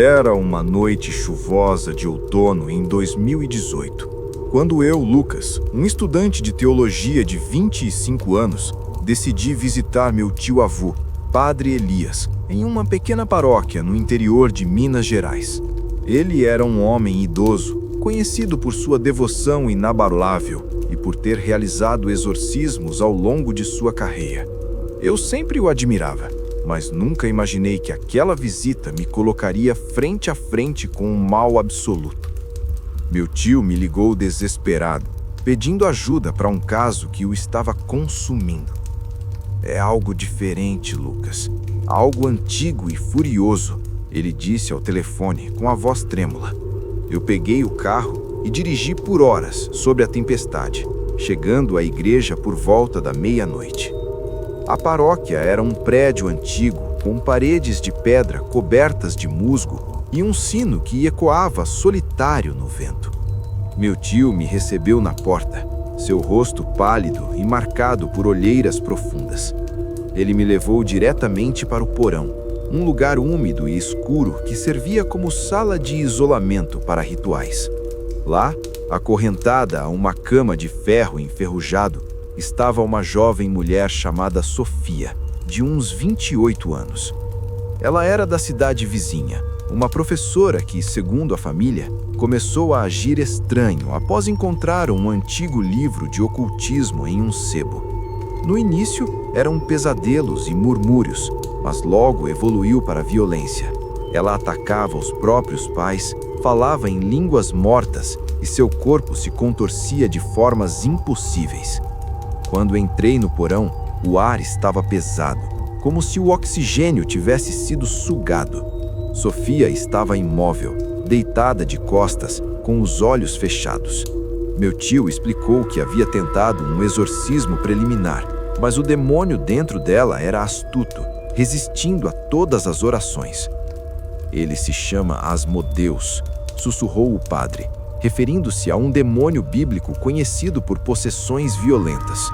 Era uma noite chuvosa de outono em 2018, quando eu, Lucas, um estudante de teologia de 25 anos, decidi visitar meu tio-avô, Padre Elias, em uma pequena paróquia no interior de Minas Gerais. Ele era um homem idoso, conhecido por sua devoção inabalável e por ter realizado exorcismos ao longo de sua carreira. Eu sempre o admirava, mas nunca imaginei que aquela visita me colocaria frente a frente com um mal absoluto. Meu tio me ligou desesperado, pedindo ajuda para um caso que o estava consumindo. É algo diferente, Lucas. Algo antigo e furioso, ele disse ao telefone com a voz trêmula. Eu peguei o carro e dirigi por horas sobre a tempestade, chegando à igreja por volta da meia-noite. A paróquia era um prédio antigo, com paredes de pedra cobertas de musgo e um sino que ecoava solitário no vento. Meu tio me recebeu na porta, seu rosto pálido e marcado por olheiras profundas. Ele me levou diretamente para o porão, um lugar úmido e escuro que servia como sala de isolamento para rituais. Lá, acorrentada a uma cama de ferro enferrujado, estava uma jovem mulher chamada Sofia, de uns 28 anos. Ela era da cidade vizinha, uma professora que, segundo a família, começou a agir estranho após encontrar um antigo livro de ocultismo em um sebo. No início, eram pesadelos e murmúrios, mas logo evoluiu para a violência. Ela atacava os próprios pais, falava em línguas mortas e seu corpo se contorcia de formas impossíveis. Quando entrei no porão, o ar estava pesado, como se o oxigênio tivesse sido sugado. Sofia estava imóvel, deitada de costas, com os olhos fechados. Meu tio explicou que havia tentado um exorcismo preliminar, mas o demônio dentro dela era astuto, resistindo a todas as orações. Ele se chama Asmodeus, sussurrou o padre, referindo-se a um demônio bíblico conhecido por possessões violentas.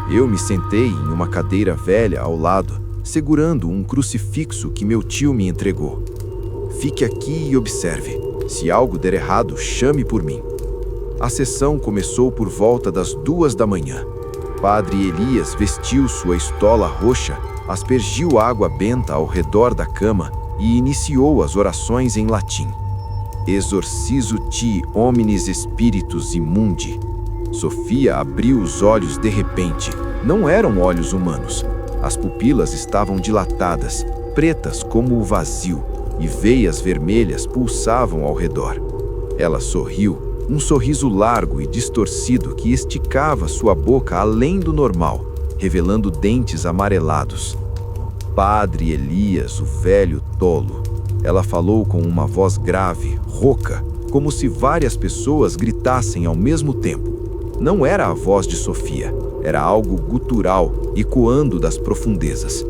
Eu me sentei em uma cadeira velha ao lado, segurando um crucifixo que meu tio me entregou. Fique aqui e observe. Se algo der errado, chame por mim. A sessão começou por volta das 2 da manhã. Padre Elias vestiu sua estola roxa, aspergiu água benta ao redor da cama e iniciou as orações em latim. Exorcizo ti homines spiritus immundi. Sofia abriu os olhos de repente. Não eram olhos humanos. As pupilas estavam dilatadas, pretas como o vazio, e veias vermelhas pulsavam ao redor. Ela sorriu, um sorriso largo e distorcido que esticava sua boca além do normal, revelando dentes amarelados. Padre Elias, o velho tolo. Ela falou com uma voz grave, rouca, como se várias pessoas gritassem ao mesmo tempo. Não era a voz de Sofia, era algo gutural, ecoando das profundezas.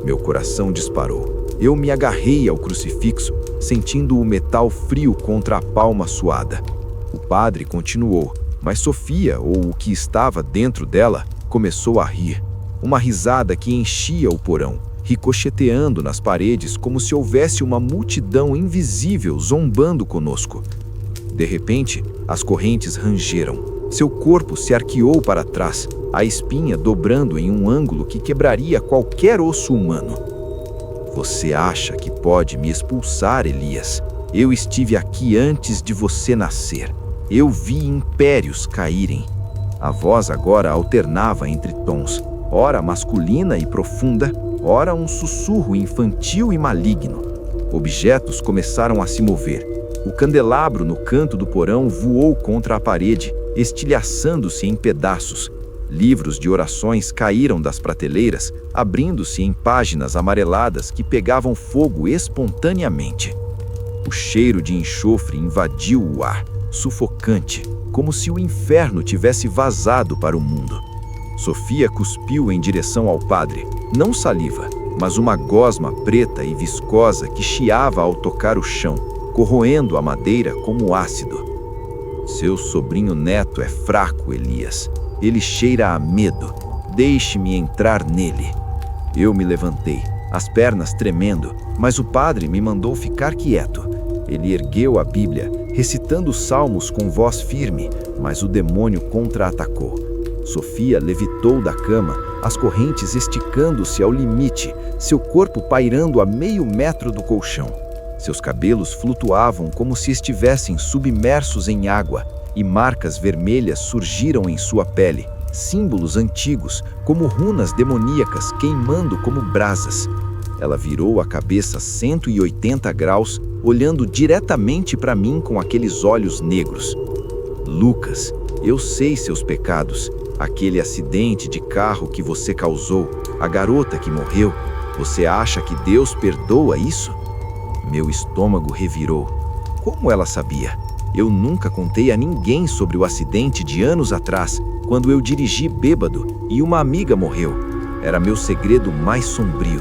Meu coração disparou. Eu me agarrei ao crucifixo, sentindo o metal frio contra a palma suada. O padre continuou, mas Sofia, ou o que estava dentro dela, começou a rir. Uma risada que enchia o porão, ricocheteando nas paredes como se houvesse uma multidão invisível zombando conosco. De repente, as correntes rangeram. Seu corpo se arqueou para trás, a espinha dobrando em um ângulo que quebraria qualquer osso humano. Você acha que pode me expulsar, Elias? Eu estive aqui antes de você nascer. Eu vi impérios caírem. A voz agora alternava entre tons, ora masculina e profunda, ora um sussurro infantil e maligno. Objetos começaram a se mover. O candelabro no canto do porão voou contra a parede, estilhaçando-se em pedaços. Livros de orações caíram das prateleiras, abrindo-se em páginas amareladas que pegavam fogo espontaneamente. O cheiro de enxofre invadiu o ar, sufocante, como se o inferno tivesse vazado para o mundo. Sofia cuspiu em direção ao padre, não saliva, mas uma gosma preta e viscosa que chiava ao tocar o chão, corroendo a madeira como ácido. Seu sobrinho neto é fraco, Elias. Ele cheira a medo. Deixe-me entrar nele. Eu me levantei. as pernas tremendo, mas o padre me mandou ficar quieto. Ele ergueu a Bíblia, recitando os salmos com voz firme, mas o demônio contra-atacou. Sofia levitou da cama, as correntes esticando-se ao limite, seu corpo pairando a meio metro do colchão. Seus cabelos flutuavam como se estivessem submersos em água, e marcas vermelhas surgiram em sua pele, símbolos antigos, como runas demoníacas queimando como brasas. Ela virou a cabeça 180 graus, olhando diretamente para mim com aqueles olhos negros. Lucas, eu sei seus pecados. Aquele acidente de carro que você causou, a garota que morreu, você acha que Deus perdoa isso? Meu estômago revirou. Como ela sabia? Eu nunca contei a ninguém sobre o acidente de anos atrás, quando eu dirigi bêbado e uma amiga morreu. Era meu segredo mais sombrio.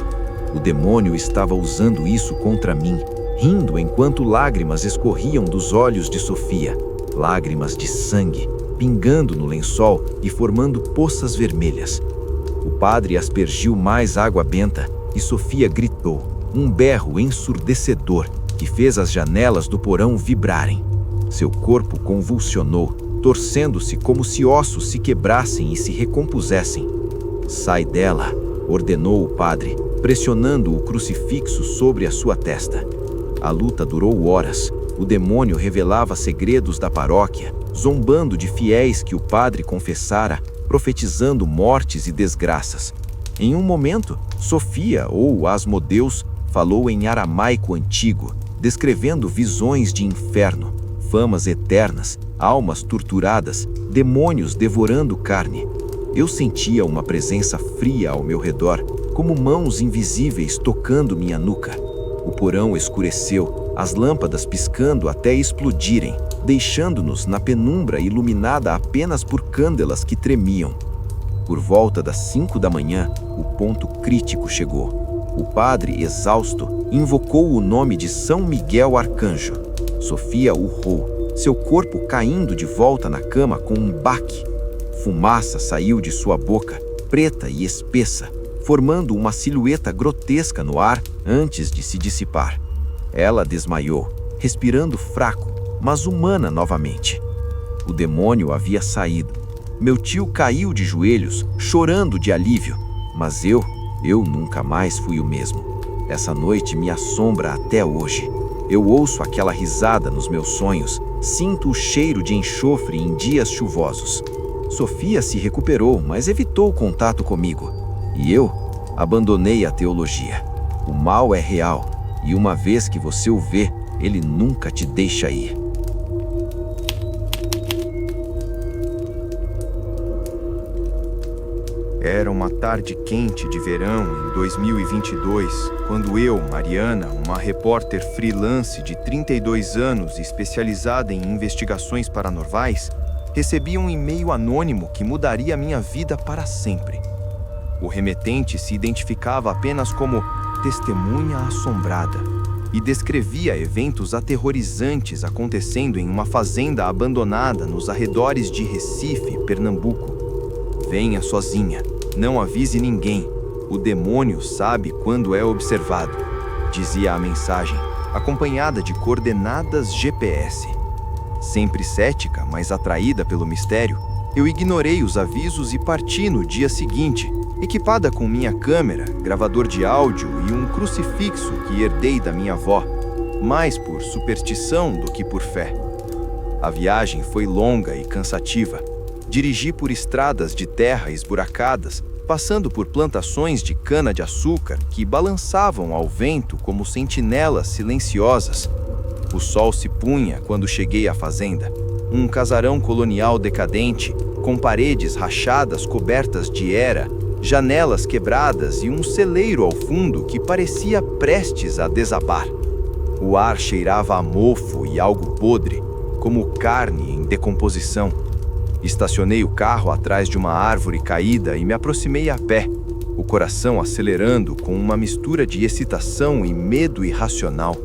O demônio estava usando isso contra mim, rindo enquanto lágrimas escorriam dos olhos de Sofia. Lágrimas de sangue, pingando no lençol e formando poças vermelhas. O padre aspergiu mais água benta e Sofia gritou, um berro ensurdecedor que fez as janelas do porão vibrarem. Seu corpo convulsionou, torcendo-se como se ossos se quebrassem e se recompusessem. Sai dela, ordenou o padre, pressionando o crucifixo sobre a sua testa. A luta durou horas. O demônio revelava segredos da paróquia, zombando de fiéis que o padre confessara, profetizando mortes e desgraças. Em um momento, Sofia, ou Asmodeus, falou em aramaico antigo, descrevendo visões de inferno, famas eternas, almas torturadas, demônios devorando carne. Eu sentia uma presença fria ao meu redor, como mãos invisíveis tocando minha nuca. O porão escureceu, as lâmpadas piscando até explodirem, deixando-nos na penumbra iluminada apenas por cândelas que tremiam. Por volta das 5 da manhã, o ponto crítico chegou. O padre, exausto, invocou o nome de São Miguel Arcanjo. Sofia urrou, seu corpo caindo de volta na cama com um baque. Fumaça saiu de sua boca, preta e espessa, formando uma silhueta grotesca no ar antes de se dissipar. Ela desmaiou, respirando fraco, mas humana novamente. O demônio havia saído. Meu tio caiu de joelhos, chorando de alívio, mas eu nunca mais fui o mesmo. Essa noite me assombra até hoje. Eu ouço aquela risada nos meus sonhos, sinto o cheiro de enxofre em dias chuvosos. Sofia se recuperou, mas evitou contato comigo. E eu abandonei a teologia. O mal é real, e uma vez que você o vê, ele nunca te deixa ir. Era uma tarde quente de verão em 2022, quando eu, Mariana, uma repórter freelance de 32 anos especializada em investigações paranormais, recebi um e-mail anônimo que mudaria minha vida para sempre. O remetente se identificava apenas como testemunha assombrada e descrevia eventos aterrorizantes acontecendo em uma fazenda abandonada nos arredores de Recife, Pernambuco. Venha sozinha, não avise ninguém. O demônio sabe quando é observado, dizia a mensagem, acompanhada de coordenadas GPS. Sempre cética, mas atraída pelo mistério, eu ignorei os avisos e parti no dia seguinte, equipada com minha câmera, gravador de áudio e um crucifixo que herdei da minha avó, mais por superstição do que por fé. A viagem foi longa e cansativa. Dirigi por estradas de terra esburacadas, passando por plantações de cana-de-açúcar que balançavam ao vento como sentinelas silenciosas. O sol se punha quando cheguei à fazenda, um casarão colonial decadente, com paredes rachadas cobertas de era, janelas quebradas e um celeiro ao fundo que parecia prestes a desabar. O ar cheirava a mofo e algo podre, como carne em decomposição. Estacionei o carro atrás de uma árvore caída e me aproximei a pé, o coração acelerando com uma mistura de excitação e medo irracional.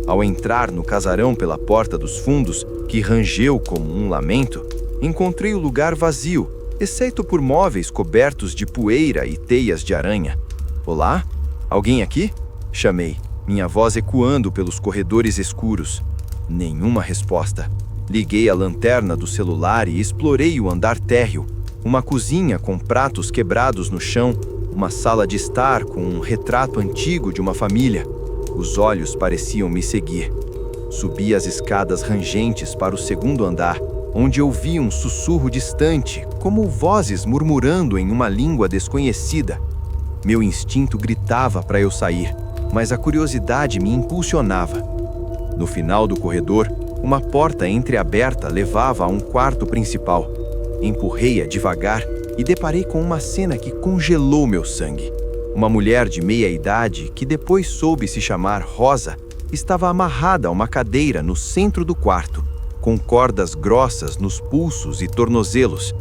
Ao entrar no casarão pela porta dos fundos, que rangeu como um lamento, encontrei o lugar vazio, exceto por móveis cobertos de poeira e teias de aranha. Olá? Alguém aqui? Chamei, minha voz ecoando pelos corredores escuros. Nenhuma resposta. Liguei a lanterna do celular e explorei o andar térreo. Uma cozinha com pratos quebrados no chão, uma sala de estar com um retrato antigo de uma família. Os olhos pareciam me seguir. Subi as escadas rangentes para o segundo andar, onde ouvi um sussurro distante, como vozes murmurando em uma língua desconhecida. Meu instinto gritava para eu sair, mas a curiosidade me impulsionava. No final do corredor, uma porta entreaberta levava a um quarto principal. Empurrei-a devagar e deparei com uma cena que congelou meu sangue. Uma mulher de meia-idade, que depois soube se chamar Rosa, estava amarrada a uma cadeira no centro do quarto, com cordas grossas nos pulsos e tornozelos.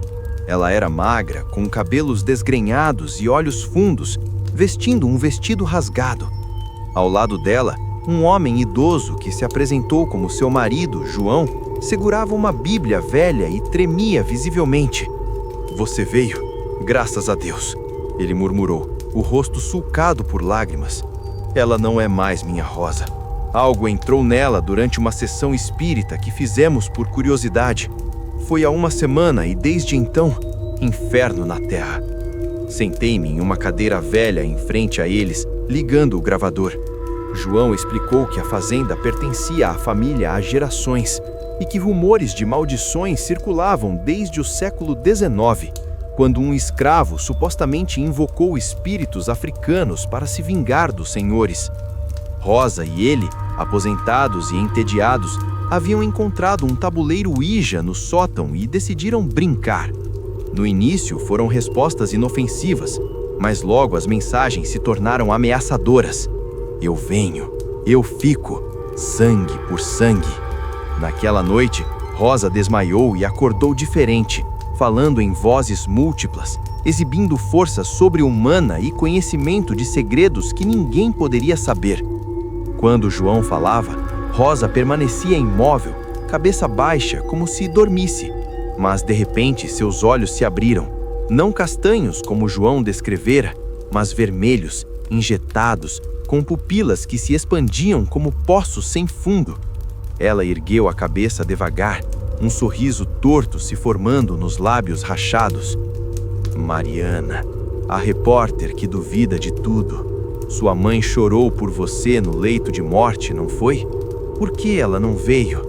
Ela era magra, com cabelos desgrenhados e olhos fundos, vestindo um vestido rasgado. Ao lado dela, um homem idoso que se apresentou como seu marido, João, segurava uma Bíblia velha e tremia visivelmente. "Você veio? Graças a Deus", ele murmurou, o rosto sulcado por lágrimas. "Ela não é mais minha Rosa. Algo entrou nela durante uma sessão espírita que fizemos por curiosidade. Foi há uma semana e desde então, inferno na terra." Sentei-me em uma cadeira velha em frente a eles, ligando o gravador. João explicou que a fazenda pertencia à família há gerações e que rumores de maldições circulavam desde o século XIX, quando um escravo supostamente invocou espíritos africanos para se vingar dos senhores. Rosa e ele, aposentados e entediados, haviam encontrado um tabuleiro Ouija no sótão e decidiram brincar. No início foram respostas inofensivas, mas logo as mensagens se tornaram ameaçadoras. "Eu venho, eu fico, sangue por sangue." Naquela noite, Rosa desmaiou e acordou diferente, falando em vozes múltiplas, exibindo força sobre-humana e conhecimento de segredos que ninguém poderia saber. Quando João falava, Rosa permanecia imóvel, cabeça baixa, como se dormisse. Mas, de repente, seus olhos se abriram, não castanhos como João descrevera, mas vermelhos, injetados, com pupilas que se expandiam como poços sem fundo. Ela ergueu a cabeça devagar, um sorriso torto se formando nos lábios rachados. "Mariana, a repórter que duvida de tudo. Sua mãe chorou por você no leito de morte, não foi? Por que ela não veio?"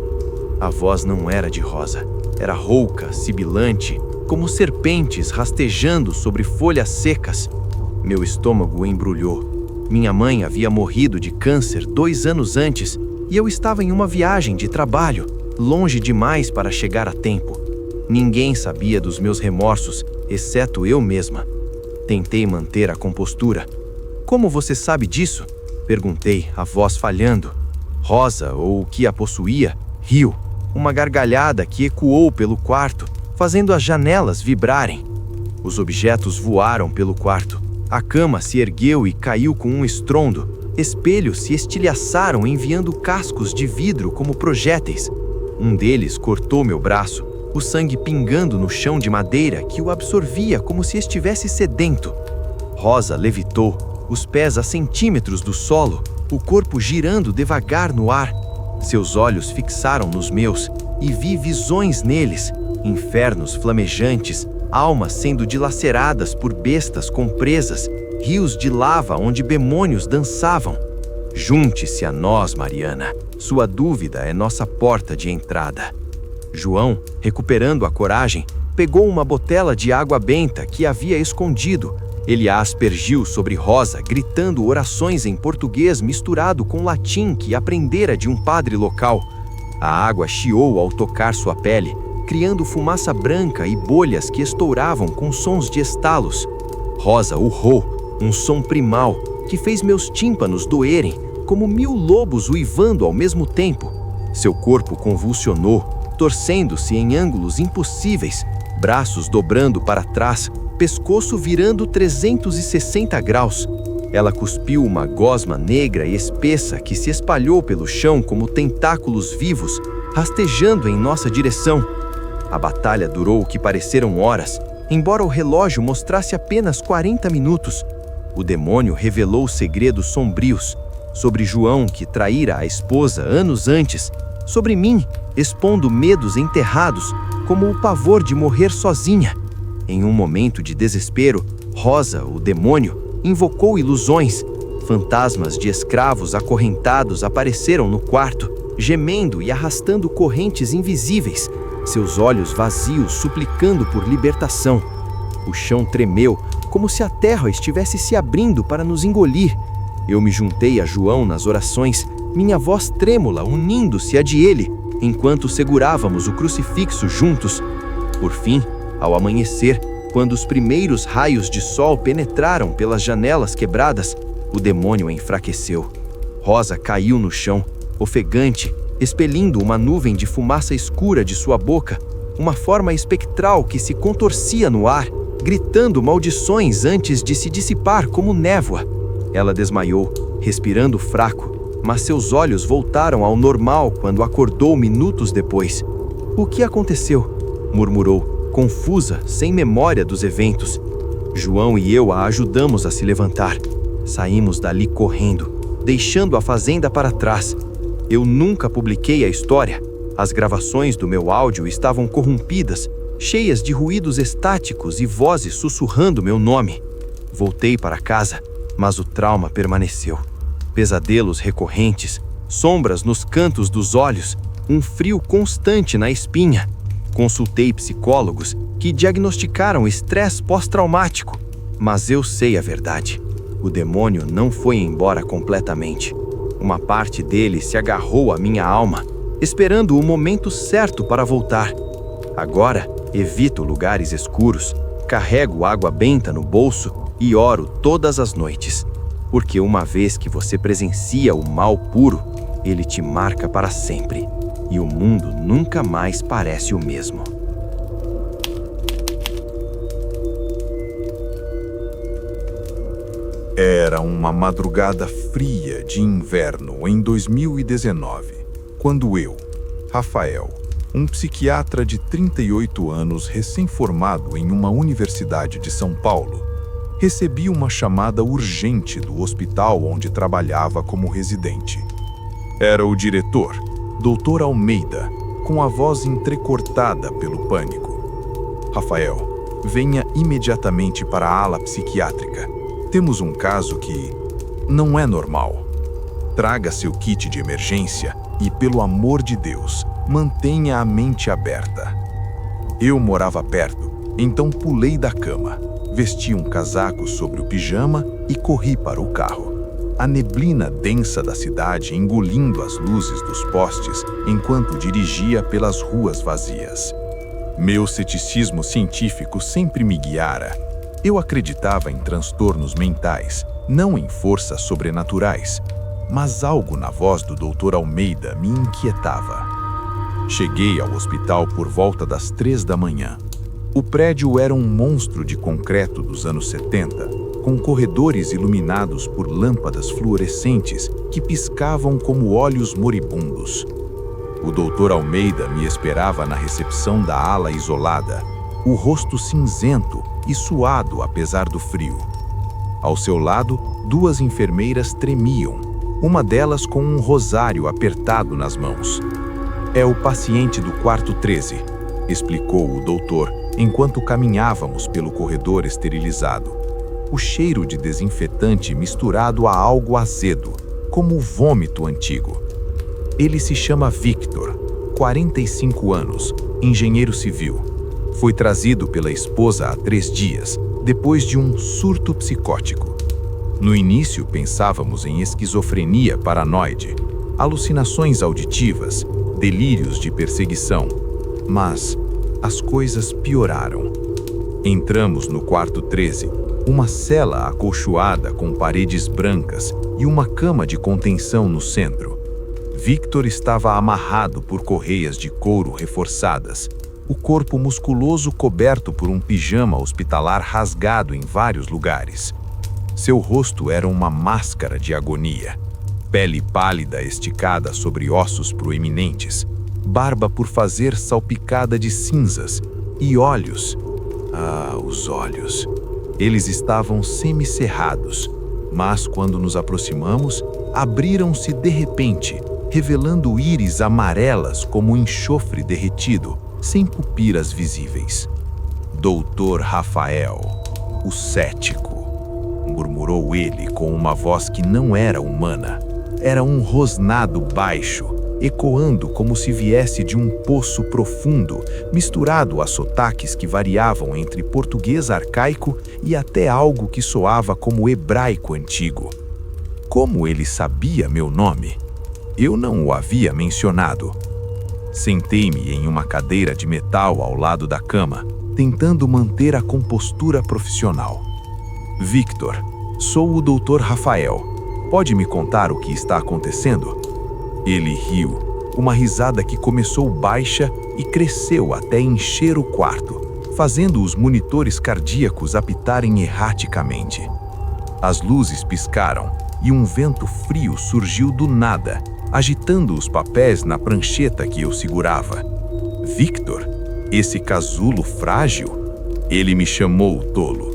A voz não era de Rosa. Era rouca, sibilante, como serpentes rastejando sobre folhas secas. Meu estômago embrulhou. Minha mãe havia morrido de câncer 2 anos antes e eu estava em uma viagem de trabalho, longe demais para chegar a tempo. Ninguém sabia dos meus remorsos, exceto eu mesma. Tentei manter a compostura. "Como você sabe disso?" perguntei, a voz falhando. Rosa, ou o que a possuía, riu. Uma gargalhada que ecoou pelo quarto, fazendo as janelas vibrarem. Os objetos voaram pelo quarto. A cama se ergueu e caiu com um estrondo. Espelhos se estilhaçaram enviando cascos de vidro como projéteis. Um deles cortou meu braço, o sangue pingando no chão de madeira que o absorvia como se estivesse sedento. Rosa levitou, os pés a centímetros do solo, o corpo girando devagar no ar. Seus olhos fixaram nos meus e vi visões neles, infernos flamejantes, almas sendo dilaceradas por bestas com presas, rios de lava onde demônios dançavam. "Junte-se a nós, Mariana. Sua dúvida é nossa porta de entrada." João, recuperando a coragem, pegou uma botela de água benta que havia escondido. Ele a aspergiu sobre Rosa, gritando orações em português misturado com latim que aprendera de um padre local. A água chiou ao tocar sua pele, criando fumaça branca e bolhas que estouravam com sons de estalos. Rosa urrou, um som primal que fez meus tímpanos doerem, como 1000 lobos uivando ao mesmo tempo. Seu corpo convulsionou, torcendo-se em ângulos impossíveis, braços dobrando para trás, pescoço virando 360 graus. Ela cuspiu uma gosma negra e espessa que se espalhou pelo chão como tentáculos vivos, rastejando em nossa direção. A batalha durou o que pareceram horas, embora o relógio mostrasse apenas 40 minutos. O demônio revelou segredos sombrios sobre João, que traíra a esposa anos antes, sobre mim, expondo medos enterrados, como o pavor de morrer sozinha. Em um momento de desespero, Rosa, o demônio, invocou ilusões. Fantasmas de escravos acorrentados apareceram no quarto, gemendo e arrastando correntes invisíveis, seus olhos vazios suplicando por libertação. O chão tremeu, como se a terra estivesse se abrindo para nos engolir. Eu me juntei a João nas orações, minha voz trêmula unindo-se à de ele, enquanto segurávamos o crucifixo juntos. Por fim, ao amanhecer, quando os primeiros raios de sol penetraram pelas janelas quebradas, o demônio enfraqueceu. Rosa caiu no chão, ofegante, expelindo uma nuvem de fumaça escura de sua boca, uma forma espectral que se contorcia no ar, gritando maldições antes de se dissipar como névoa. Ela desmaiou, respirando fraco, mas seus olhos voltaram ao normal quando acordou minutos depois. "O que aconteceu?" murmurou, confusa, sem memória dos eventos. João e eu a ajudamos a se levantar. Saímos dali correndo, deixando a fazenda para trás. Eu nunca publiquei a história. As gravações do meu áudio estavam corrompidas, cheias de ruídos estáticos e vozes sussurrando meu nome. Voltei para casa, mas o trauma permaneceu. Pesadelos recorrentes, sombras nos cantos dos olhos, um frio constante na espinha. Consultei psicólogos que diagnosticaram estresse pós-traumático, mas eu sei a verdade. O demônio não foi embora completamente. Uma parte dele se agarrou à minha alma, esperando o momento certo para voltar. Agora, evito lugares escuros, carrego água benta no bolso e oro todas as noites. Porque uma vez que você presencia o mal puro, ele te marca para sempre. E o mundo nunca mais parece o mesmo. Era uma madrugada fria de inverno em 2019, quando eu, Rafael, um psiquiatra de 38 anos recém-formado em uma universidade de São Paulo, recebi uma chamada urgente do hospital onde trabalhava como residente. Era o diretor, Dr. Almeida, com a voz entrecortada pelo pânico. "Rafael, venha imediatamente para a ala psiquiátrica. Temos um caso que não é normal. Traga seu kit de emergência e, pelo amor de Deus, mantenha a mente aberta." Eu morava perto, então pulei da cama, vesti um casaco sobre o pijama e corri para o carro. A neblina densa da cidade engolindo as luzes dos postes enquanto dirigia pelas ruas vazias. Meu ceticismo científico sempre me guiara. Eu acreditava em transtornos mentais, não em forças sobrenaturais, mas algo na voz do Dr. Almeida me inquietava. Cheguei ao hospital por volta das 3 da manhã. O prédio era um monstro de concreto dos anos 70, com corredores iluminados por lâmpadas fluorescentes que piscavam como olhos moribundos. O Dr. Almeida me esperava na recepção da ala isolada, o rosto cinzento e suado apesar do frio. Ao seu lado, 2 enfermeiras tremiam, uma delas com um rosário apertado nas mãos. "É o paciente do quarto 13, explicou o doutor, enquanto caminhávamos pelo corredor esterilizado. O cheiro de desinfetante misturado a algo azedo, como o vômito antigo. Ele se chama Victor, 45 anos, engenheiro civil. Foi trazido pela esposa há 3 dias, depois de um surto psicótico. No início pensávamos em esquizofrenia paranoide, alucinações auditivas, delírios de perseguição, mas as coisas pioraram. Entramos no quarto 13, uma cela acolchoada com paredes brancas e uma cama de contenção no centro. Victor estava amarrado por correias de couro reforçadas, o corpo musculoso coberto por um pijama hospitalar rasgado em vários lugares. Seu rosto era uma máscara de agonia, pele pálida esticada sobre ossos proeminentes, barba por fazer salpicada de cinzas e olhos. Ah, os olhos. Eles estavam semicerrados, mas quando nos aproximamos, abriram-se de repente, revelando íris amarelas como enxofre derretido, sem pupilas visíveis. Doutor Rafael, o cético, murmurou ele com uma voz que não era humana. Era um rosnado baixo, ecoando como se viesse de um poço profundo, misturado a sotaques que variavam entre português arcaico e até algo que soava como hebraico antigo. Como ele sabia meu nome? Eu não o havia mencionado. Sentei-me em uma cadeira de metal ao lado da cama, tentando manter a compostura profissional. Victor, sou o Dr. Rafael. Pode me contar o que está acontecendo? Ele riu, uma risada que começou baixa e cresceu até encher o quarto, fazendo os monitores cardíacos apitarem erraticamente. As luzes piscaram e um vento frio surgiu do nada, agitando os papéis na prancheta que eu segurava. Victor, esse casulo frágil? Ele me chamou tolo.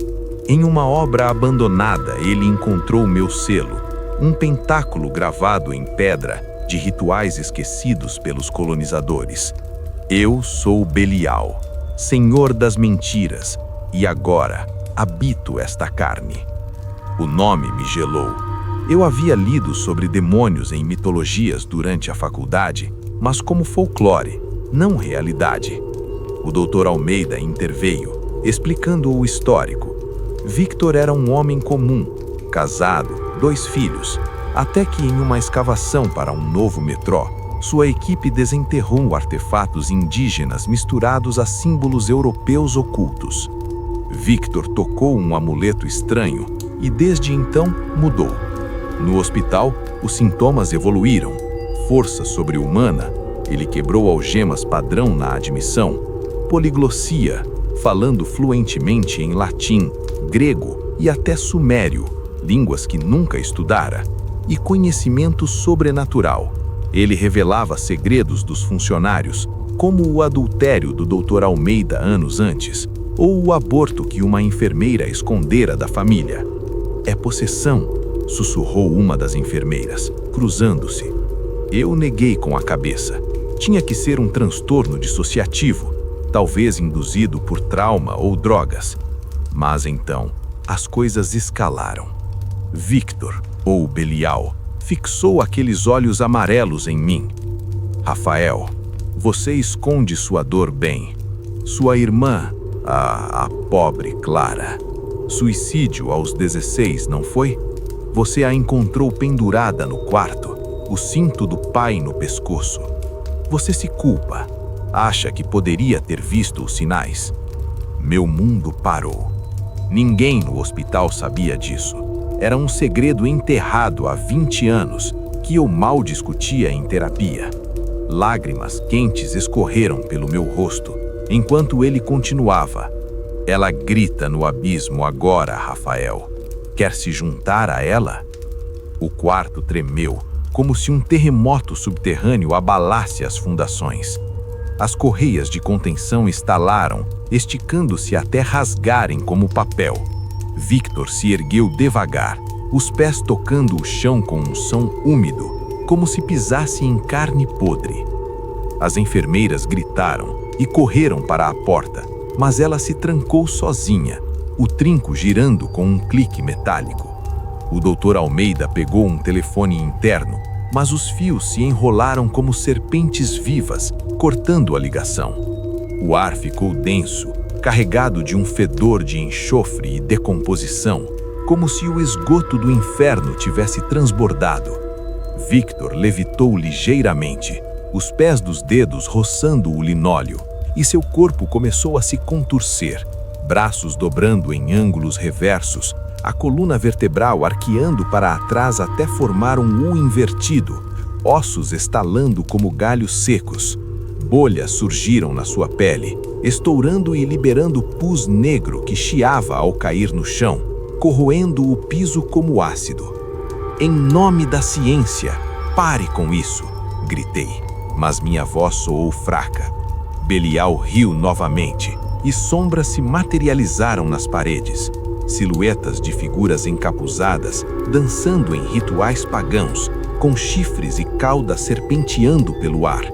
Em uma obra abandonada, ele encontrou meu selo, um pentáculo gravado em pedra de rituais esquecidos pelos colonizadores. Eu sou Belial, senhor das mentiras, e agora habito esta carne. O nome me gelou. Eu havia lido sobre demônios em mitologias durante a faculdade, mas como folclore, não realidade. O Dr. Almeida interveio, explicando o histórico. Victor era um homem comum, casado, 2 filhos, até que em uma escavação para um novo metrô, sua equipe desenterrou artefatos indígenas misturados a símbolos europeus ocultos. Victor tocou um amuleto estranho e desde então mudou. No hospital, os sintomas evoluíram. Força sobre-humana, ele quebrou algemas padrão na admissão, poliglossia, falando fluentemente em latim, grego e até sumério, línguas que nunca estudara, e conhecimento sobrenatural. Ele revelava segredos dos funcionários, como o adultério do Dr. Almeida anos antes, ou o aborto que uma enfermeira escondera da família. É possessão, sussurrou uma das enfermeiras, cruzando-se. Eu neguei com a cabeça. Tinha que ser um transtorno dissociativo, talvez induzido por trauma ou drogas. Mas então, as coisas escalaram. Victor, ou Belial, fixou aqueles olhos amarelos em mim. Rafael, você esconde sua dor bem. Sua irmã, a pobre Clara. Suicídio aos 16, não foi? Você a encontrou pendurada no quarto, o cinto do pai no pescoço. Você se culpa. Acha que poderia ter visto os sinais. Meu mundo parou. Ninguém no hospital sabia disso. Era um segredo enterrado há 20 anos, que eu mal discutia em terapia. Lágrimas quentes escorreram pelo meu rosto, enquanto ele continuava. Ela grita no abismo agora, Rafael. Quer se juntar a ela? O quarto tremeu, como se um terremoto subterrâneo abalasse as fundações. As correias de contenção estalaram, esticando-se até rasgarem como papel. Victor se ergueu devagar, os pés tocando o chão com um som úmido, como se pisasse em carne podre. As enfermeiras gritaram e correram para a porta, mas ela se trancou sozinha, o trinco girando com um clique metálico. O Dr. Almeida pegou um telefone interno, mas os fios se enrolaram como serpentes vivas, cortando a ligação. O ar ficou denso, carregado de um fedor de enxofre e decomposição, como se o esgoto do inferno tivesse transbordado. Victor levitou ligeiramente, os pés dos dedos roçando o linóleo, e seu corpo começou a se contorcer, braços dobrando em ângulos reversos, a coluna vertebral arqueando para atrás até formar um U invertido, ossos estalando como galhos secos. Bolhas surgiram na sua pele, estourando e liberando pus negro que chiava ao cair no chão, corroendo o piso como ácido. Em nome da ciência, pare com isso, gritei, mas minha voz soou fraca. Belial riu novamente, e sombras se materializaram nas paredes. silhuetas de figuras encapuzadas dançando em rituais pagãos, com chifres e cauda serpenteando pelo ar.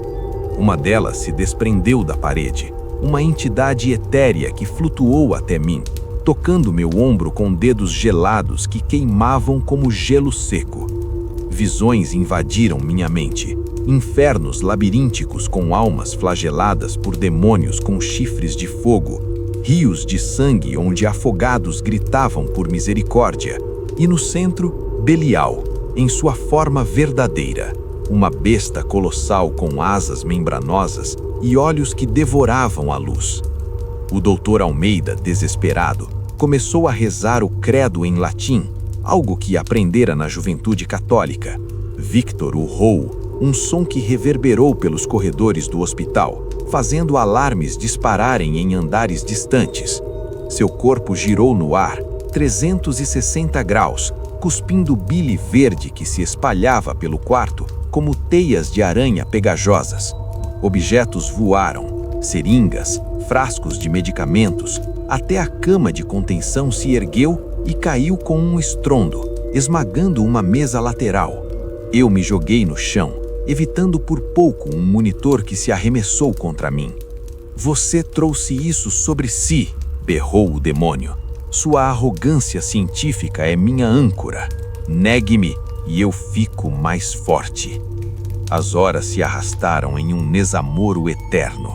Uma delas se desprendeu da parede, uma entidade etérea que flutuou até mim, tocando meu ombro com dedos gelados que queimavam como gelo seco. Visões invadiram minha mente, infernos labirínticos com almas flageladas por demônios com chifres de fogo, rios de sangue onde afogados gritavam por misericórdia, e no centro, Belial, em sua forma verdadeira, uma besta colossal com asas membranosas e olhos que devoravam a luz. O Dr. Almeida, desesperado, começou a rezar o credo em latim, algo que aprendera na juventude católica. Victor urrou, um som que reverberou pelos corredores do hospital, fazendo alarmes dispararem em andares distantes. Seu corpo girou no ar, 360 graus, cuspindo bile verde que se espalhava pelo quarto como teias de aranha pegajosas. Objetos voaram, seringas, frascos de medicamentos, até a cama de contenção se ergueu e caiu com um estrondo, esmagando uma mesa lateral. Eu me joguei no chão, evitando por pouco um monitor que se arremessou contra mim. "Você trouxe isso sobre si", berrou o demônio. "Sua arrogância científica é minha âncora. Negue-me e eu fico mais forte." As horas se arrastaram em um nesamoro eterno.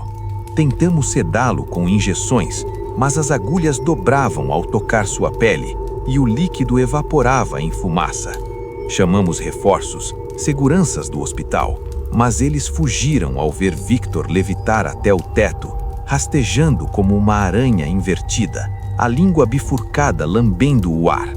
Tentamos sedá-lo com injeções, mas as agulhas dobravam ao tocar sua pele e o líquido evaporava em fumaça. Chamamos reforços, seguranças do hospital, mas eles fugiram ao ver Victor levitar até o teto, rastejando como uma aranha invertida, a língua bifurcada lambendo o ar.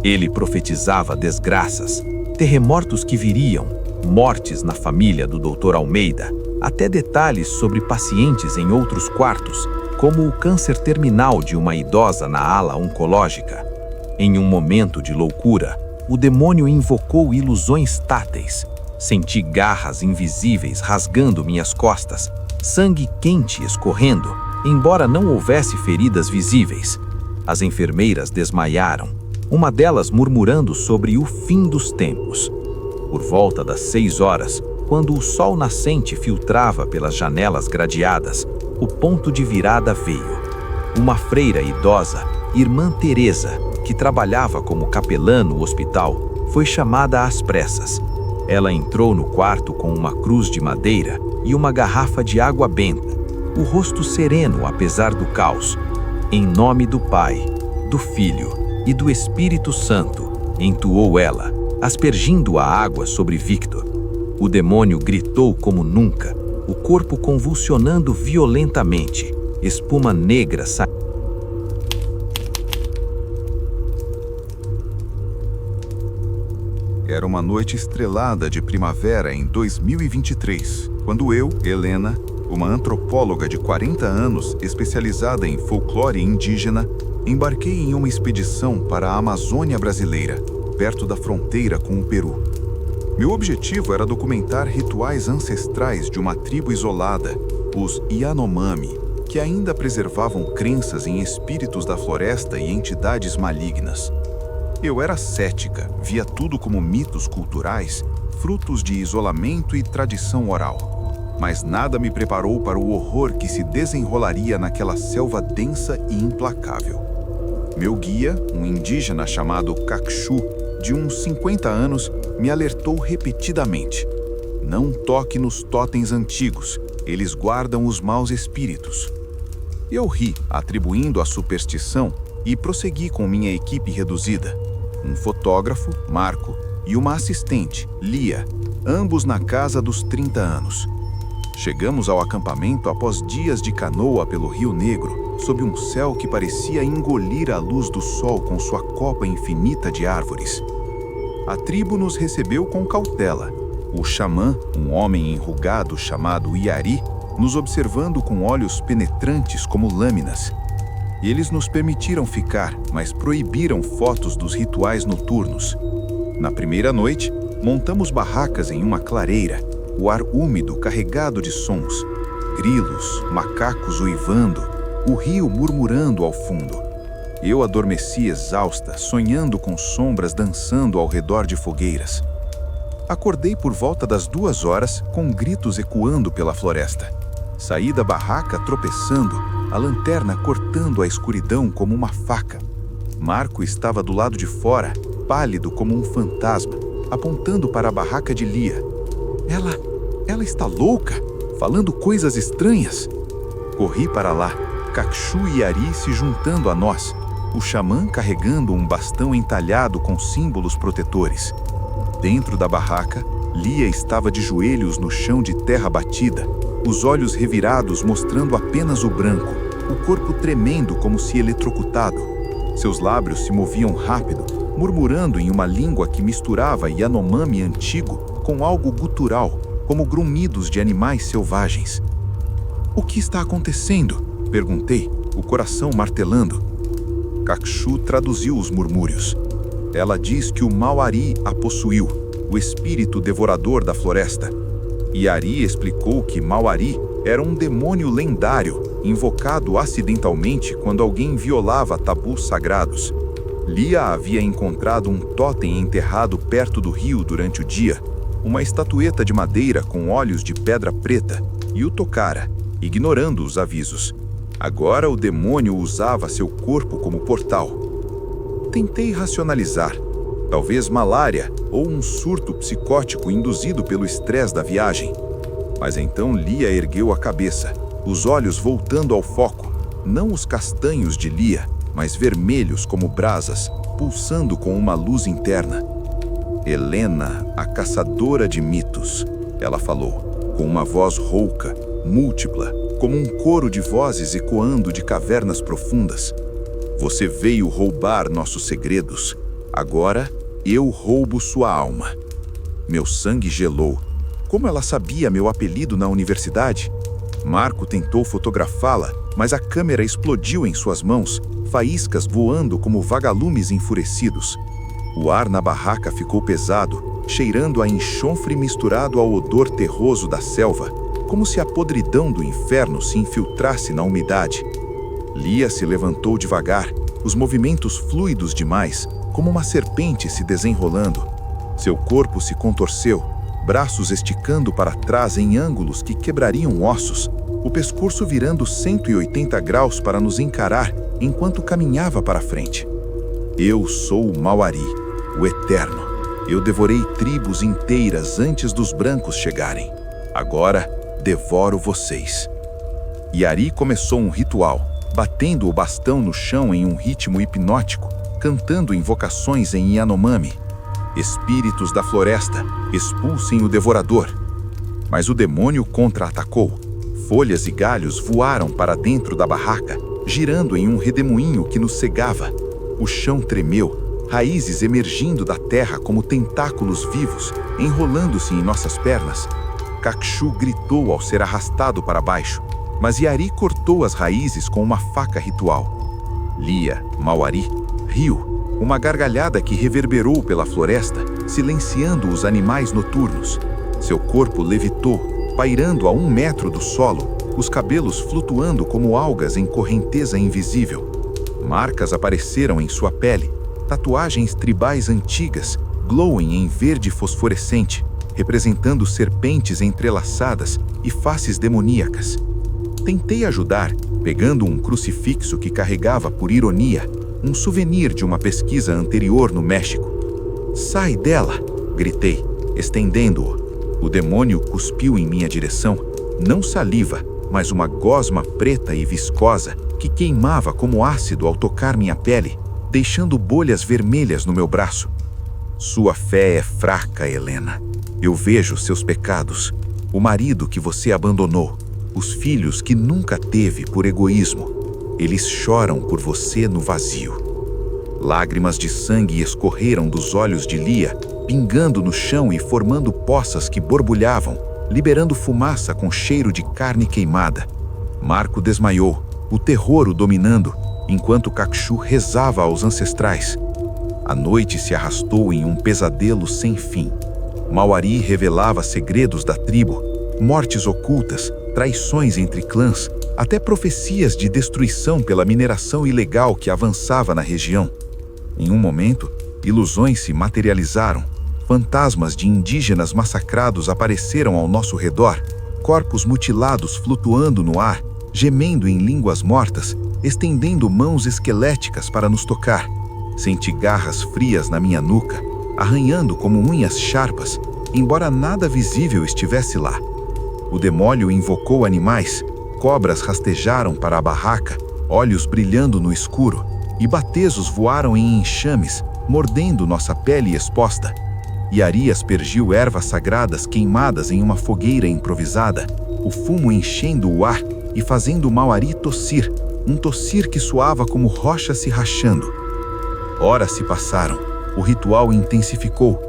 Ele profetizava desgraças, terremotos que viriam, mortes na família do Dr. Almeida, até detalhes sobre pacientes em outros quartos, como o câncer terminal de uma idosa na ala oncológica. Em um momento de loucura, o demônio invocou ilusões táteis. Senti garras invisíveis rasgando minhas costas, sangue quente escorrendo, embora não houvesse feridas visíveis. As enfermeiras desmaiaram, uma delas murmurando sobre o fim dos tempos. Por volta das 6 horas, quando o sol nascente filtrava pelas janelas gradeadas, o ponto de virada veio. Uma freira idosa, Irmã Teresa, que trabalhava como capelã no hospital, foi chamada às pressas. Ela entrou no quarto com uma cruz de madeira e uma garrafa de água benta, o rosto sereno apesar do caos. "Em nome do Pai, do Filho e do Espírito Santo", entoou ela, aspergindo a água sobre Victor. O demônio gritou como nunca, o corpo convulsionando violentamente, espuma negra saindo. Era uma noite estrelada de primavera em 2023, quando eu, Helena, uma antropóloga de 40 anos especializada em folclore indígena, embarquei em uma expedição para a Amazônia brasileira, perto da fronteira com o Peru. Meu objetivo era documentar rituais ancestrais de uma tribo isolada, os Yanomami, que ainda preservavam crenças em espíritos da floresta e entidades malignas. Eu era cética, via tudo como mitos culturais, frutos de isolamento e tradição oral. Mas nada me preparou para o horror que se desenrolaria naquela selva densa e implacável. Meu guia, um indígena chamado Caxu, de uns 50 anos, me alertou repetidamente: "Não toque nos totens antigos, eles guardam os maus espíritos." Eu ri, atribuindo a superstição, e prossegui com minha equipe reduzida. Um fotógrafo, Marco, e uma assistente, Lia, ambos na casa dos 30 anos. Chegamos ao acampamento após dias de canoa pelo Rio Negro, sob um céu que parecia engolir a luz do sol com sua copa infinita de árvores. A tribo nos recebeu com cautela. O xamã, um homem enrugado chamado Iari, nos observando com olhos penetrantes como lâminas. Eles nos permitiram ficar, mas proibiram fotos dos rituais noturnos. Na primeira noite, montamos barracas em uma clareira, o ar úmido carregado de sons, grilos, macacos uivando, o rio murmurando ao fundo. Eu adormeci exausta, sonhando com sombras dançando ao redor de fogueiras. Acordei por volta das 2 horas, com gritos ecoando pela floresta. Saí da barraca tropeçando, a lanterna cortando a escuridão como uma faca. Marco estava do lado de fora, pálido como um fantasma, apontando para a barraca de Lia. Ela está louca, falando coisas estranhas. Corri para lá, Kakshu e Ari se juntando a nós, o xamã carregando um bastão entalhado com símbolos protetores. Dentro da barraca, Lia estava de joelhos no chão de terra batida, os olhos revirados mostrando apenas o branco, o corpo tremendo como se eletrocutado. Seus lábios se moviam rápido, murmurando em uma língua que misturava Yanomami antigo com algo gutural, como grunhidos de animais selvagens. "O que está acontecendo?" perguntei, o coração martelando. Kakshu traduziu os murmúrios. Ela diz que o mau Ari a possuiu, o espírito devorador da floresta. E Ari explicou que mau Ari era um demônio lendário, invocado acidentalmente quando alguém violava tabus sagrados. Lia havia encontrado um totem enterrado perto do rio durante o dia, uma estatueta de madeira com olhos de pedra preta, e o tocara, ignorando os avisos. Agora o demônio usava seu corpo como portal. Tentei racionalizar. Talvez malária ou um surto psicótico induzido pelo estresse da viagem. Mas então Lia ergueu a cabeça, os olhos voltando ao foco, não os castanhos de Lia, mas vermelhos como brasas, pulsando com uma luz interna. "Helena, a caçadora de mitos", ela falou, com uma voz rouca, múltipla, como um coro de vozes ecoando de cavernas profundas. "Você veio roubar nossos segredos. Agora, eu roubo sua alma." Meu sangue gelou. Como ela sabia meu apelido na universidade? Marco tentou fotografá-la, mas a câmera explodiu em suas mãos, faíscas voando como vagalumes enfurecidos. O ar na barraca ficou pesado, cheirando a enxofre misturado ao odor terroso da selva, como se a podridão do inferno se infiltrasse na umidade. Lia se levantou devagar, os movimentos fluidos demais, como uma serpente se desenrolando. Seu corpo se contorceu, braços esticando para trás em ângulos que quebrariam ossos, o pescoço virando 180 graus para nos encarar enquanto caminhava para frente. "Eu sou o mau Ari, o Eterno. Eu devorei tribos inteiras antes dos brancos chegarem. Agora, devoro vocês." E Ari começou um ritual, batendo o bastão no chão em um ritmo hipnótico, cantando invocações em Yanomami. "Espíritos da floresta, expulsem o devorador." Mas o demônio contra-atacou. Folhas e galhos voaram para dentro da barraca, girando em um redemoinho que nos cegava. O chão tremeu, raízes emergindo da terra como tentáculos vivos, enrolando-se em nossas pernas. Kakshu gritou ao ser arrastado para baixo, mas Yari cortou as raízes com uma faca ritual. Lia, mau Ari, riu, uma gargalhada que reverberou pela floresta, silenciando os animais noturnos. Seu corpo levitou, pairando a 1 metro do solo, os cabelos flutuando como algas em correnteza invisível. Marcas apareceram em sua pele, tatuagens tribais antigas, glowing em verde fosforescente, representando serpentes entrelaçadas e faces demoníacas. Tentei ajudar, pegando um crucifixo que carregava por ironia, um souvenir de uma pesquisa anterior no México. "Sai dela!" gritei, estendendo-o. O demônio cuspiu em minha direção, não saliva, mas uma gosma preta e viscosa que queimava como ácido ao tocar minha pele, deixando bolhas vermelhas no meu braço. "Sua fé é fraca, Helena. Eu vejo seus pecados, o marido que você abandonou, os filhos que nunca teve por egoísmo. Eles choram por você no vazio." Lágrimas de sangue escorreram dos olhos de Lia, pingando no chão e formando poças que borbulhavam, liberando fumaça com cheiro de carne queimada. Marco desmaiou, o terror o dominando, enquanto Kakshu rezava aos ancestrais. A noite se arrastou em um pesadelo sem fim. Mau Ari revelava segredos da tribo, mortes ocultas, traições entre clãs, até profecias de destruição pela mineração ilegal que avançava na região. Em um momento, ilusões se materializaram. Fantasmas de indígenas massacrados apareceram ao nosso redor, corpos mutilados flutuando no ar, gemendo em línguas mortas, estendendo mãos esqueléticas para nos tocar. Senti garras frias na minha nuca, arranhando como unhas sharpas, embora nada visível estivesse lá. O demônio invocou animais, cobras rastejaram para a barraca, olhos brilhando no escuro, e batesos voaram em enxames, mordendo nossa pele exposta. Yari aspergiu ervas sagradas queimadas em uma fogueira improvisada, o fumo enchendo o ar e fazendo Mauari tossir, um tossir que soava como rocha se rachando. Horas se passaram, o ritual intensificou.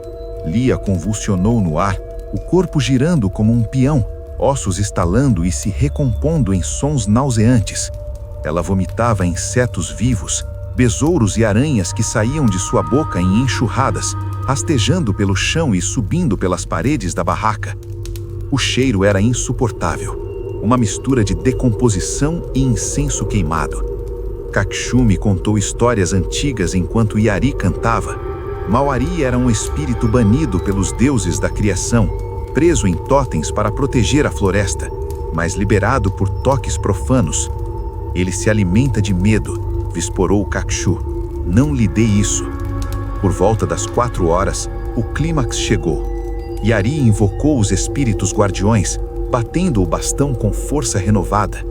Lia convulsionou no ar, o corpo girando como um peão, ossos estalando e se recompondo em sons nauseantes. Ela vomitava insetos vivos, besouros e aranhas que saíam de sua boca em enxurradas, rastejando pelo chão e subindo pelas paredes da barraca. O cheiro era insuportável, uma mistura de decomposição e incenso queimado. Kakshu me contou histórias antigas enquanto Yari cantava. Mauari era um espírito banido pelos deuses da criação, preso em totens para proteger a floresta, mas liberado por toques profanos. Ele se alimenta de medo, visporou Kakshu. Não lhe dê isso. Por volta das 4 horas, o clímax chegou. Yari invocou os espíritos guardiões, batendo o bastão com força renovada.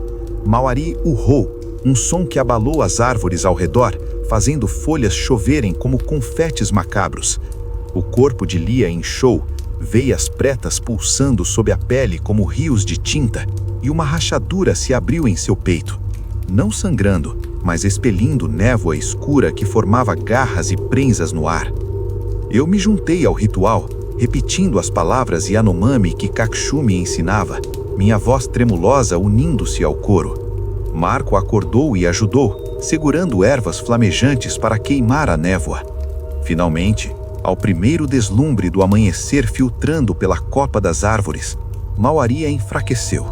Mauari urrou, um som que abalou as árvores ao redor, fazendo folhas choverem como confetes macabros. O corpo de Lia inchou, veias pretas pulsando sob a pele como rios de tinta, e uma rachadura se abriu em seu peito. Não sangrando, mas expelindo névoa escura que formava garras e prensas no ar. Eu me juntei ao ritual, repetindo as palavras Yanomami que Kakshu me ensinava, minha voz tremulosa unindo-se ao coro. Marco acordou e ajudou, segurando ervas flamejantes para queimar a névoa. Finalmente, ao primeiro deslumbre do amanhecer filtrando pela copa das árvores, Mauari enfraqueceu.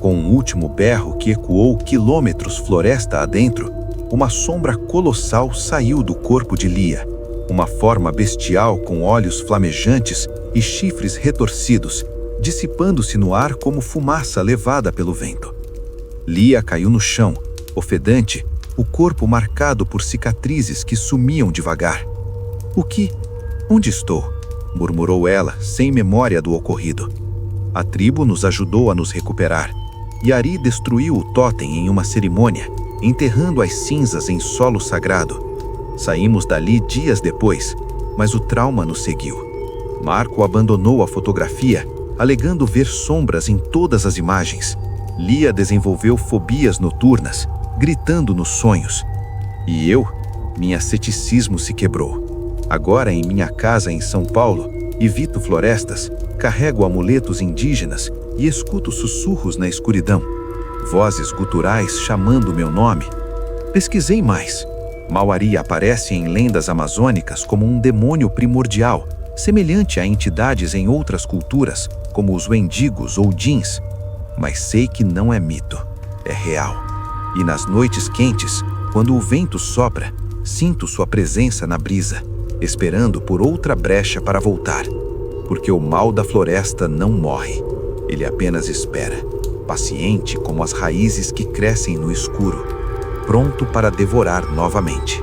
Com um último berro que ecoou quilômetros floresta adentro, uma sombra colossal saiu do corpo de Lia, uma forma bestial com olhos flamejantes e chifres retorcidos, dissipando-se no ar como fumaça levada pelo vento. Lia caiu no chão, ofegante, o corpo marcado por cicatrizes que sumiam devagar. "O que? Onde estou?" murmurou ela, sem memória do ocorrido. A tribo nos ajudou a nos recuperar. Yari destruiu o totem em uma cerimônia, enterrando as cinzas em solo sagrado. Saímos dali dias depois, mas o trauma nos seguiu. Marco abandonou a fotografia, alegando ver sombras em todas as imagens. Lia desenvolveu fobias noturnas, gritando nos sonhos. E eu, meu ceticismo se quebrou. Agora, em minha casa em São Paulo, evito florestas, carrego amuletos indígenas e escuto sussurros na escuridão. Vozes guturais chamando meu nome. Pesquisei mais. Mauari aparece em lendas amazônicas como um demônio primordial, semelhante a entidades em outras culturas, como os Wendigos ou Djinns. Mas sei que não é mito, é real. E nas noites quentes, quando o vento sopra, sinto sua presença na brisa, esperando por outra brecha para voltar. Porque o mal da floresta não morre, ele apenas espera, paciente como as raízes que crescem no escuro, pronto para devorar novamente.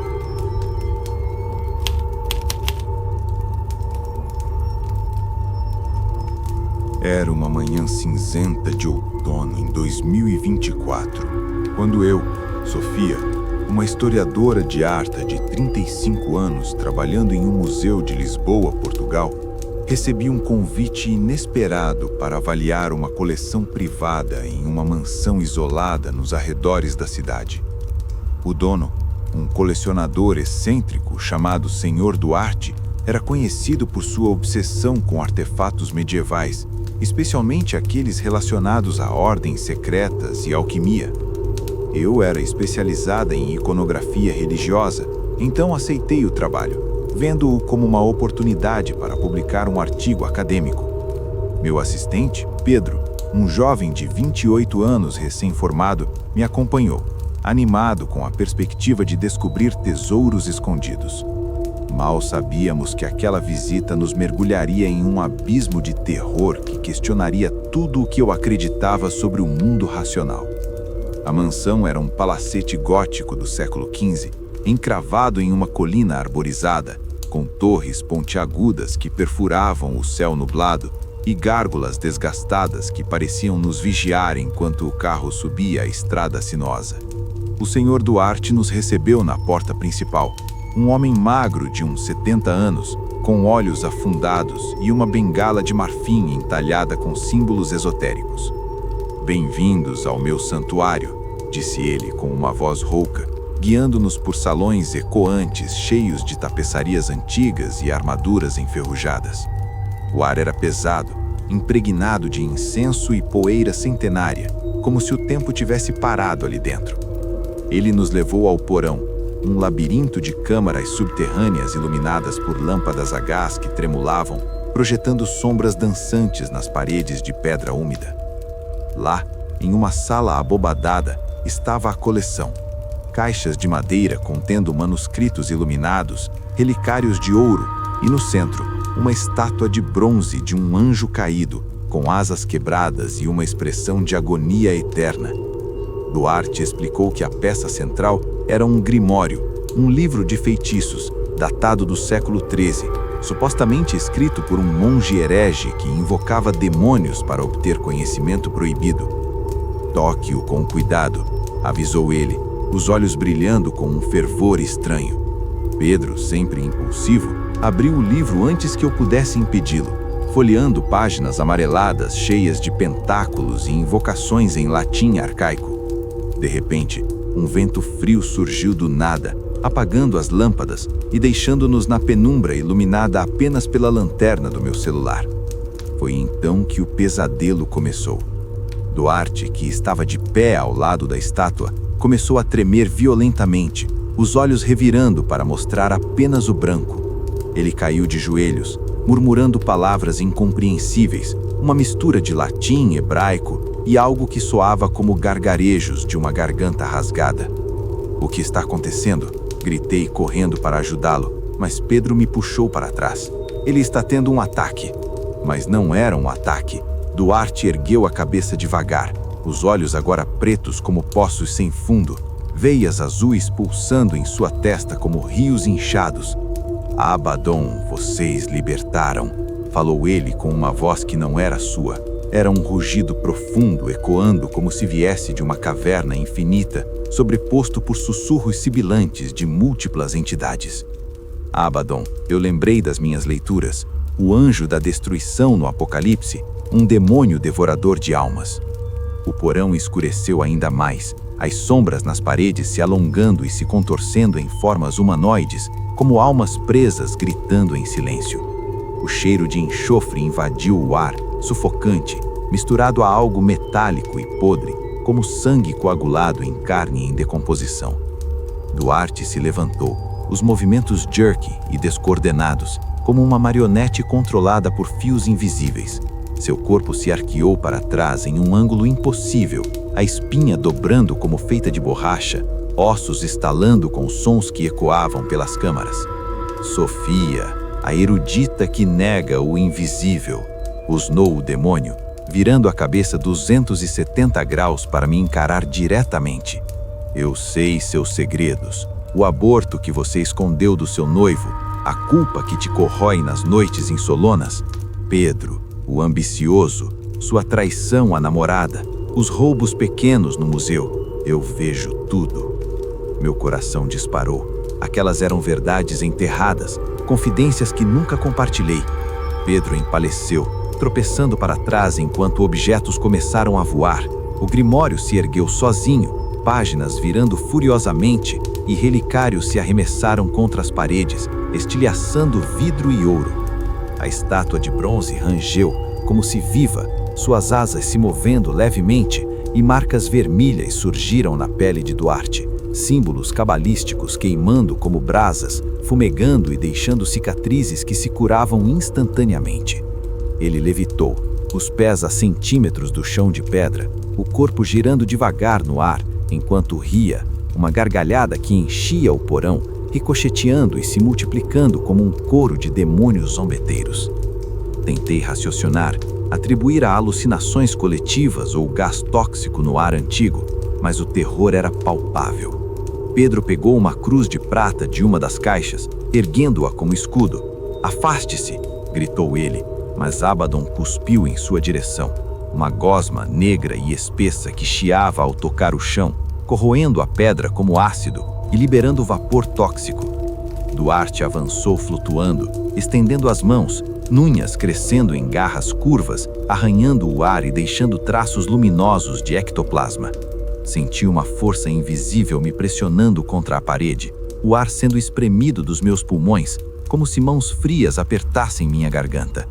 Era uma manhã cinzenta de outono em 2024, quando eu, Sofia, uma historiadora de arte de 35 anos trabalhando em um museu de Lisboa, Portugal, recebi um convite inesperado para avaliar uma coleção privada em uma mansão isolada nos arredores da cidade. O dono, um colecionador excêntrico chamado Senhor Duarte, era conhecido por sua obsessão com artefatos medievais, especialmente aqueles relacionados a ordens secretas e alquimia. Eu era especializada em iconografia religiosa, então aceitei o trabalho, vendo-o como uma oportunidade para publicar um artigo acadêmico. Meu assistente, Pedro, um jovem de 28 anos recém-formado, me acompanhou, animado com a perspectiva de descobrir tesouros escondidos. Mal sabíamos que aquela visita nos mergulharia em um abismo de terror que questionaria tudo o que eu acreditava sobre o mundo racional. A mansão era um palacete gótico do século XV, encravado em uma colina arborizada, com torres pontiagudas que perfuravam o céu nublado e gárgulas desgastadas que pareciam nos vigiar enquanto o carro subia a estrada sinuosa. O Sr. Duarte nos recebeu na porta principal, um homem magro de uns 70 anos, com olhos afundados e uma bengala de marfim entalhada com símbolos esotéricos. "Bem-vindos ao meu santuário", disse ele com uma voz rouca, guiando-nos por salões ecoantes cheios de tapeçarias antigas e armaduras enferrujadas. O ar era pesado, impregnado de incenso e poeira centenária, como se o tempo tivesse parado ali dentro. Ele nos levou ao porão, um labirinto de câmaras subterrâneas iluminadas por lâmpadas a gás que tremulavam, projetando sombras dançantes nas paredes de pedra úmida. Lá, em uma sala abobadada, estava a coleção. Caixas de madeira contendo manuscritos iluminados, relicários de ouro e, no centro, uma estátua de bronze de um anjo caído, com asas quebradas e uma expressão de agonia eterna. Duarte explicou que a peça central era um grimório, um livro de feitiços, datado do século XIII, supostamente escrito por um monge herege que invocava demônios para obter conhecimento proibido. "Toque-o com cuidado", avisou ele, os olhos brilhando com um fervor estranho. Pedro, sempre impulsivo, abriu o livro antes que eu pudesse impedi-lo, folheando páginas amareladas cheias de pentáculos e invocações em latim arcaico. De repente, um vento frio surgiu do nada, apagando as lâmpadas e deixando-nos na penumbra iluminada apenas pela lanterna do meu celular. Foi então que o pesadelo começou. Duarte, que estava de pé ao lado da estátua, começou a tremer violentamente, os olhos revirando para mostrar apenas o branco. Ele caiu de joelhos, murmurando palavras incompreensíveis, uma mistura de latim, hebraico e algo que soava como gargarejos de uma garganta rasgada. "O que está acontecendo?", gritei correndo para ajudá-lo, mas Pedro me puxou para trás. "Ele está tendo um ataque." Mas não era um ataque. Duarte ergueu a cabeça devagar, os olhos agora pretos como poços sem fundo, veias azuis pulsando em sua testa como rios inchados. "Abaddon, vocês libertaram", falou ele com uma voz que não era sua. Era um rugido profundo, ecoando como se viesse de uma caverna infinita, sobreposto por sussurros sibilantes de múltiplas entidades. Abaddon, eu lembrei das minhas leituras, o anjo da destruição no Apocalipse, um demônio devorador de almas. O porão escureceu ainda mais, as sombras nas paredes se alongando e se contorcendo em formas humanoides, como almas presas gritando em silêncio. O cheiro de enxofre invadiu o ar, sufocante, misturado a algo metálico e podre, como sangue coagulado em carne em decomposição. Duarte se levantou, os movimentos jerky e descoordenados, como uma marionete controlada por fios invisíveis. Seu corpo se arqueou para trás em um ângulo impossível, a espinha dobrando como feita de borracha, ossos estalando com sons que ecoavam pelas câmaras. "Sofia, a erudita que nega o invisível", rosnou o demônio, virando a cabeça 270 graus para me encarar diretamente. "Eu sei seus segredos, o aborto que você escondeu do seu noivo, a culpa que te corrói nas noites insolonas. Pedro, o ambicioso, sua traição à namorada, os roubos pequenos no museu. Eu vejo tudo." Meu coração disparou. Aquelas eram verdades enterradas, confidências que nunca compartilhei. Pedro empaleceu, tropeçando para trás enquanto objetos começaram a voar. O grimório se ergueu sozinho, páginas virando furiosamente e relicários se arremessaram contra as paredes, estilhaçando vidro e ouro. A estátua de bronze rangeu, como se viva, suas asas se movendo levemente, e marcas vermelhas surgiram na pele de Duarte, símbolos cabalísticos queimando como brasas, fumegando e deixando cicatrizes que se curavam instantaneamente. Ele levitou, os pés a centímetros do chão de pedra, o corpo girando devagar no ar, enquanto ria, uma gargalhada que enchia o porão, ricocheteando e se multiplicando como um coro de demônios zombeteiros. Tentei raciocinar, atribuir a alucinações coletivas ou gás tóxico no ar antigo, mas o terror era palpável. Pedro pegou uma cruz de prata de uma das caixas, erguendo-a como escudo. "Afaste-se!" gritou ele, mas Abaddon cuspiu em sua direção. Uma gosma negra e espessa que chiava ao tocar o chão, corroendo a pedra como ácido e liberando vapor tóxico. Duarte avançou flutuando, estendendo as mãos, nunhas crescendo em garras curvas, arranhando o ar e deixando traços luminosos de ectoplasma. Senti uma força invisível me pressionando contra a parede, o ar sendo espremido dos meus pulmões, como se mãos frias apertassem minha garganta.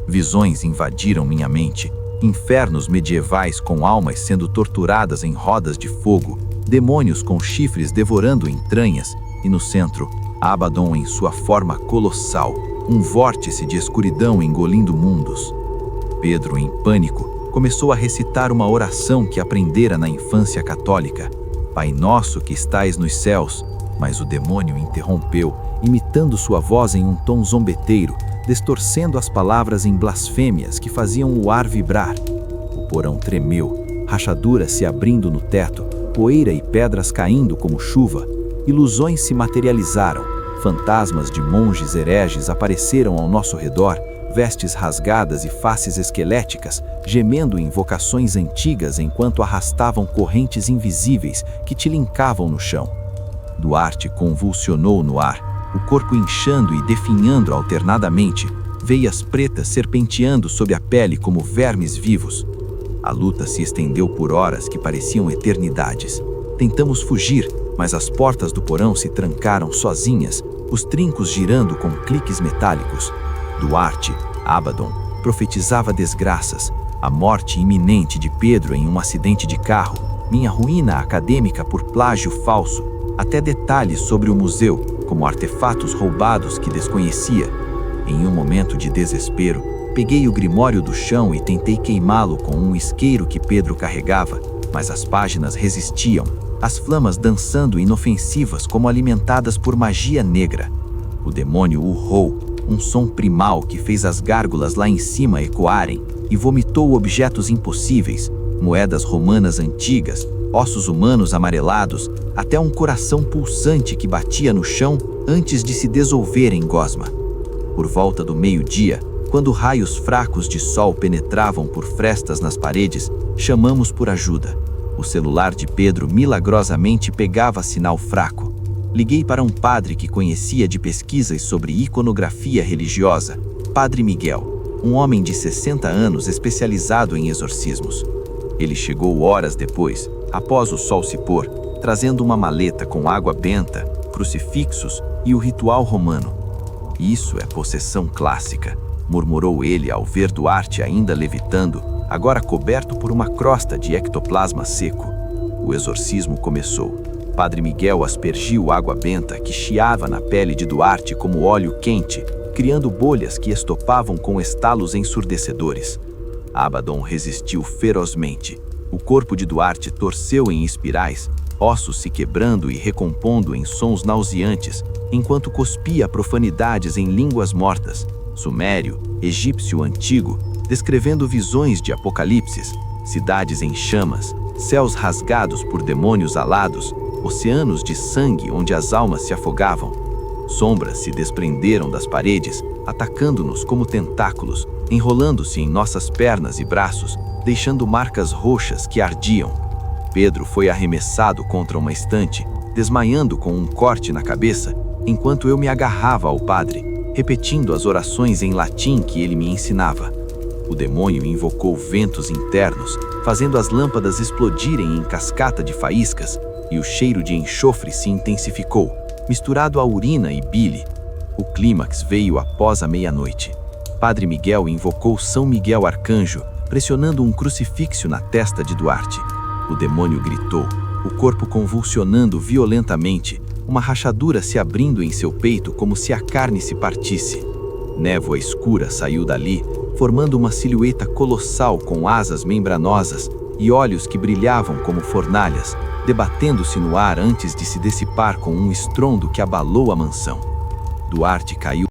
Visões invadiram minha mente, infernos medievais com almas sendo torturadas em rodas de fogo, demônios com chifres devorando entranhas, e no centro, Abaddon em sua forma colossal, um vórtice de escuridão engolindo mundos. Pedro, em pânico, começou a recitar uma oração que aprendera na infância católica: "Pai nosso que estais nos céus", mas o demônio interrompeu, imitando sua voz em um tom zombeteiro, distorcendo as palavras em blasfêmias que faziam o ar vibrar. O porão tremeu, rachaduras se abrindo no teto, poeira e pedras caindo como chuva. Ilusões se materializaram, fantasmas de monges hereges apareceram ao nosso redor, vestes rasgadas e faces esqueléticas, gemendo invocações antigas enquanto arrastavam correntes invisíveis que tilincavam no chão. Duarte convulsionou no ar, o corpo inchando e definhando alternadamente, veias pretas serpenteando sob a pele como vermes vivos. A luta se estendeu por horas que pareciam eternidades. Tentamos fugir, mas as portas do porão se trancaram sozinhas, os trincos girando com cliques metálicos. Duarte, Abaddon, profetizava desgraças, a morte iminente de Pedro em um acidente de carro, minha ruína acadêmica por plágio falso, até detalhes sobre o museu, como artefatos roubados que desconhecia. Em um momento de desespero, peguei o grimório do chão e tentei queimá-lo com um isqueiro que Pedro carregava, mas as páginas resistiam, as flamas dançando inofensivas como alimentadas por magia negra. O demônio urrou, um som primal que fez as gárgulas lá em cima ecoarem, e vomitou objetos impossíveis, moedas romanas antigas, ossos humanos amarelados, até um coração pulsante que batia no chão antes de se dissolver em gosma. Por volta do meio-dia, quando raios fracos de sol penetravam por frestas nas paredes, chamamos por ajuda. O celular de Pedro milagrosamente pegava sinal fraco. Liguei para um padre que conhecia de pesquisas sobre iconografia religiosa, Padre Miguel, um homem de 60 anos especializado em exorcismos. Ele chegou horas depois, após o sol se pôr, trazendo uma maleta com água benta, crucifixos e o ritual romano. "Isso é possessão clássica", murmurou ele ao ver Duarte ainda levitando, agora coberto por uma crosta de ectoplasma seco. O exorcismo começou. Padre Miguel aspergiu água benta que chiava na pele de Duarte como óleo quente, criando bolhas que estopavam com estalos ensurdecedores. Abaddon resistiu ferozmente. O corpo de Duarte torceu em espirais, ossos se quebrando e recompondo em sons nauseantes, enquanto cuspia profanidades em línguas mortas, sumério, egípcio antigo, descrevendo visões de apocalipses, cidades em chamas, céus rasgados por demônios alados, oceanos de sangue onde as almas se afogavam. Sombras se desprenderam das paredes, atacando-nos como tentáculos, enrolando-se em nossas pernas e braços, deixando marcas roxas que ardiam. Pedro foi arremessado contra uma estante, desmaiando com um corte na cabeça, enquanto eu me agarrava ao padre, repetindo as orações em latim que ele me ensinava. O demônio invocou ventos internos, fazendo as lâmpadas explodirem em cascata de faíscas, e o cheiro de enxofre se intensificou, misturado a urina e bile. O clímax veio após a meia-noite. Padre Miguel invocou São Miguel Arcanjo, pressionando um crucifixo na testa de Duarte. O demônio gritou, o corpo convulsionando violentamente, uma rachadura se abrindo em seu peito como se a carne se partisse. Névoa escura saiu dali, formando uma silhueta colossal com asas membranosas e olhos que brilhavam como fornalhas, debatendo-se no ar antes de se dissipar com um estrondo que abalou a mansão. Duarte caiu